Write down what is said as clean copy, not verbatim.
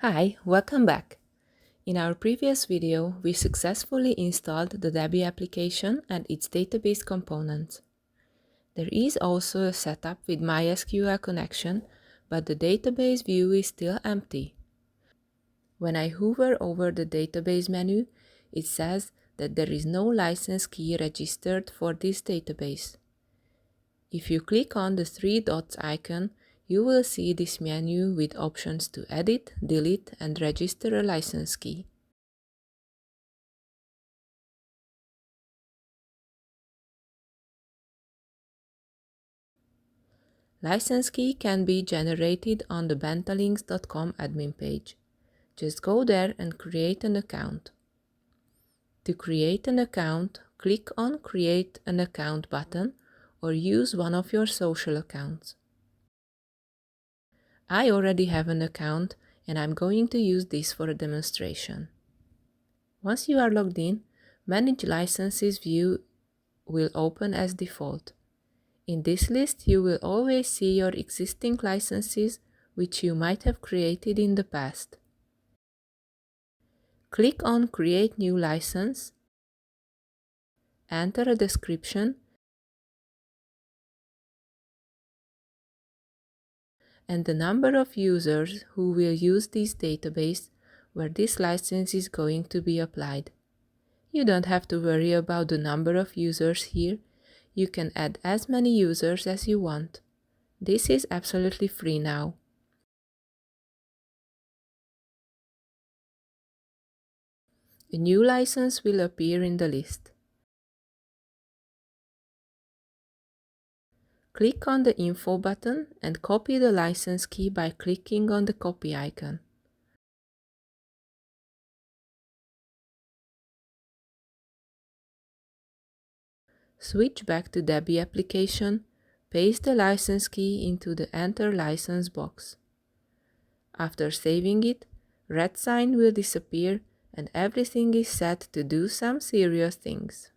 Hi, welcome back. In our previous video, we successfully installed the Debbie application and its database components. There is also a setup with MySQL connection, but the database view is still empty. When I hover over the database menu, it says that there is no license key registered for this database. If you click on the three dots icon, you will see this menu with options to edit, delete, and register a license key. License key can be generated on the bentalinks.com admin page. Just go there and create an account. To create an account, click on Create an Account button or use one of your social accounts. I already have an account and I'm going to use this for a demonstration. Once you are logged in, Manage Licenses view will open as default. In this list, you will always see your existing licenses which you might have created in the past. Click on Create New License, enter a description, and the number of users who will use this database where this license is going to be applied. You don't have to worry about the number of users here. You can add as many users as you want. This is absolutely free now. A new license will appear in the list. Click on the Info button and copy the license key by clicking on the copy icon. Switch back to Debbie application, paste the license key into the Enter License box. After saving it, red sign will disappear and everything is set to do some serious things.